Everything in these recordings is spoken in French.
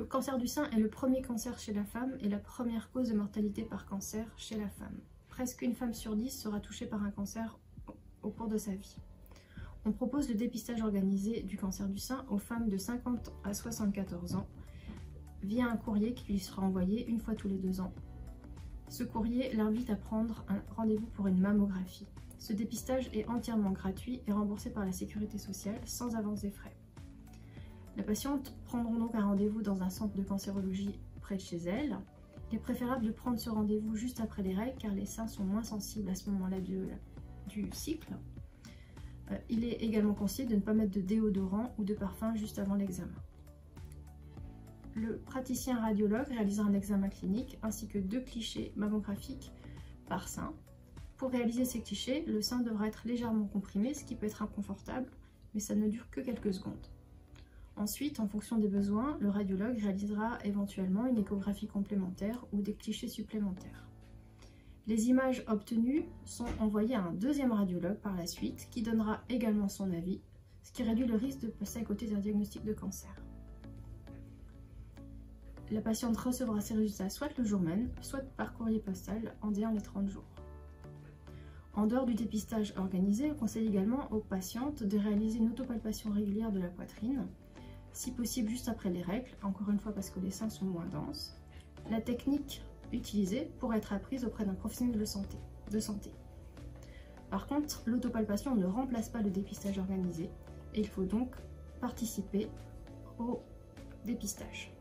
cancer du sein est le premier cancer chez la femme et la première cause de mortalité par cancer chez la femme. Presque une femme sur 10 sera touchée par un cancer au cours de sa vie. On propose le dépistage organisé du cancer du sein aux femmes de 50 à 74 ans via un courrier qui lui sera envoyé une fois tous les 2 ans. Ce courrier l'invite à prendre un rendez-vous pour une mammographie. Ce dépistage est entièrement gratuit et remboursé par la sécurité sociale sans avance des frais. La patiente prendra donc un rendez-vous dans un centre de cancérologie près de chez elle. Il est préférable de prendre ce rendez-vous juste après les règles car les seins sont moins sensibles à ce moment-là du cycle. Il est également conseillé de ne pas mettre de déodorant ou de parfum juste avant l'examen. Le praticien radiologue réalisera un examen clinique ainsi que 2 clichés mammographiques par sein. Pour réaliser ces clichés, le sein devra être légèrement comprimé, ce qui peut être inconfortable, mais ça ne dure que quelques secondes. Ensuite, en fonction des besoins, le radiologue réalisera éventuellement une échographie complémentaire ou des clichés supplémentaires. Les images obtenues sont envoyées à un deuxième radiologue par la suite, qui donnera également son avis, ce qui réduit le risque de passer à côté d'un diagnostic de cancer. La patiente recevra ses résultats soit le jour même, soit par courrier postal en déant les 30 jours. En dehors du dépistage organisé, on conseille également aux patientes de réaliser une autopalpation régulière de la poitrine, si possible juste après les règles, encore une fois parce que les seins sont moins denses. La technique utilisée pourrait être apprise auprès d'un professionnel de santé. Par contre, l'autopalpation ne remplace pas le dépistage organisé et il faut donc participer au dépistage.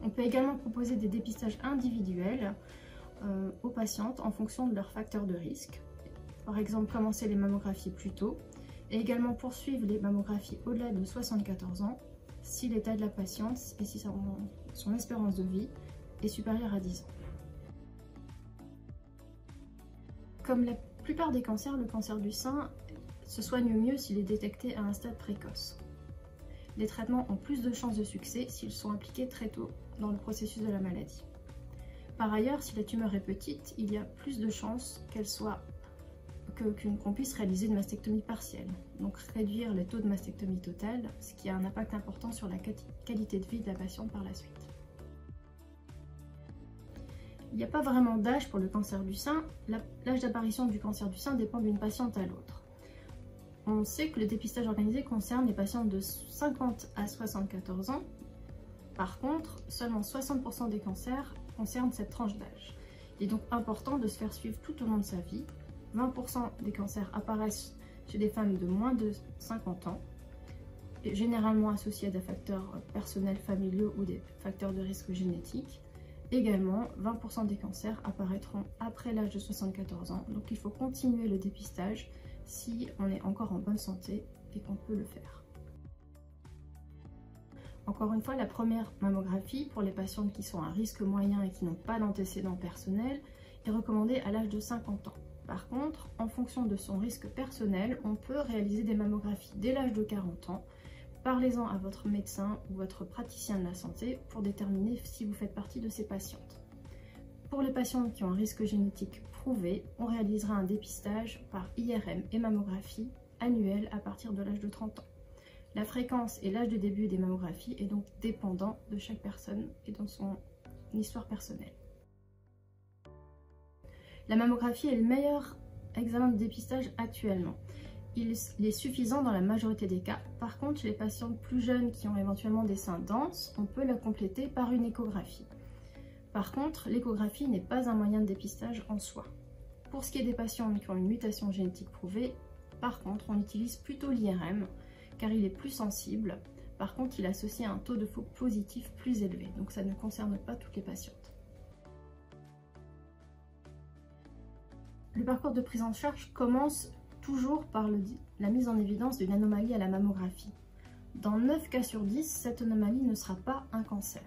On peut également proposer des dépistages individuels aux patientes en fonction de leurs facteurs de risque. Par exemple, commencer les mammographies plus tôt et également poursuivre les mammographies au-delà de 74 ans si l'état de la patiente et si son espérance de vie est supérieure à 10 ans. Comme la plupart des cancers, le cancer du sein se soigne mieux s'il est détecté à un stade précoce. Les traitements ont plus de chances de succès s'ils sont appliqués très tôt dans le processus de la maladie. Par ailleurs, si la tumeur est petite, il y a plus de chances qu'on puisse réaliser une mastectomie partielle, donc réduire les taux de mastectomie totale, ce qui a un impact important sur la qualité de vie de la patiente par la suite. Il n'y a pas vraiment d'âge pour le cancer du sein. L'âge d'apparition du cancer du sein dépend d'une patiente à l'autre. On sait que le dépistage organisé concerne les patientes de 50 à 74 ans. Par contre, seulement 60% des cancers concernent cette tranche d'âge. Il est donc important de se faire suivre tout au long de sa vie. 20% des cancers apparaissent chez des femmes de moins de 50 ans, et généralement associés à des facteurs personnels, familiaux ou des facteurs de risque génétiques. Également, 20% des cancers apparaîtront après l'âge de 74 ans, donc il faut continuer le dépistage si on est encore en bonne santé et qu'on peut le faire. Encore une fois, la première mammographie pour les patientes qui sont à risque moyen et qui n'ont pas d'antécédents personnels est recommandée à l'âge de 50 ans. Par contre, en fonction de son risque personnel, on peut réaliser des mammographies dès l'âge de 40 ans. Parlez-en à votre médecin ou votre praticien de la santé pour déterminer si vous faites partie de ces patientes. Pour les patientes qui ont un risque génétique prouvé, on réalisera un dépistage par IRM et mammographie annuelle à partir de l'âge de 30 ans. La fréquence et l'âge de début des mammographies est donc dépendant de chaque personne et dans son histoire personnelle. La mammographie est le meilleur examen de dépistage actuellement. Il est suffisant dans la majorité des cas. Par contre, chez les patientes plus jeunes qui ont éventuellement des seins denses, on peut la compléter par une échographie. Par contre, l'échographie n'est pas un moyen de dépistage en soi. Pour ce qui est des patients qui ont une mutation génétique prouvée, par contre, on utilise plutôt l'IRM car il est plus sensible. Par contre, il associe un taux de faux positif plus élevé, donc ça ne concerne pas toutes les patientes. Le parcours de prise en charge commence toujours par la mise en évidence d'une anomalie à la mammographie. Dans 9 cas sur 10, cette anomalie ne sera pas un cancer.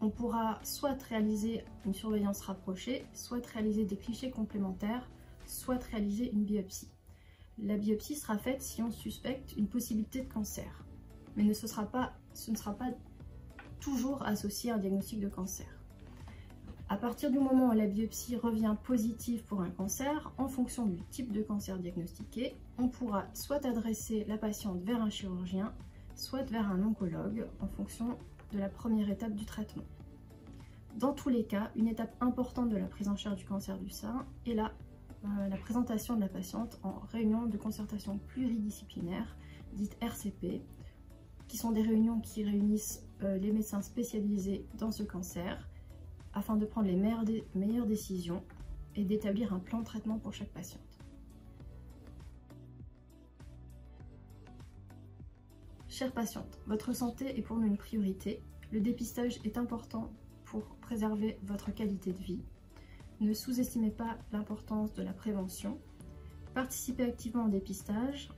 On pourra soit réaliser une surveillance rapprochée, soit réaliser des clichés complémentaires, soit réaliser une biopsie. La biopsie sera faite si on suspecte une possibilité de cancer, mais ce ne sera pas toujours associé à un diagnostic de cancer. À partir du moment où la biopsie revient positive pour un cancer, en fonction du type de cancer diagnostiqué, on pourra soit adresser la patiente vers un chirurgien, soit vers un oncologue, en fonction de la première étape du traitement. Dans tous les cas, une étape importante de la prise en charge du cancer du sein est la présentation de la patiente en réunion de concertation pluridisciplinaire, dite RCP, qui sont des réunions qui réunissent les médecins spécialisés dans ce cancer afin de prendre les meilleures décisions et d'établir un plan de traitement pour chaque patiente. Chère patiente, votre santé est pour nous une priorité. Le dépistage est important pour préserver votre qualité de vie. Ne sous-estimez pas l'importance de la prévention. Participez activement au dépistage.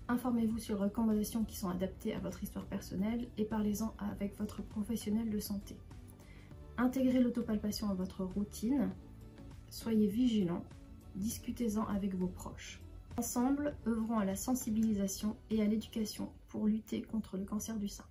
Informez-vous sur les recommandations qui sont adaptées à votre histoire personnelle et parlez-en avec votre professionnel de santé. Intégrez l'autopalpation à votre routine. Soyez vigilants. Discutez-en avec vos proches. Ensemble, œuvrons à la sensibilisation et à l'éducation pour lutter contre le cancer du sein.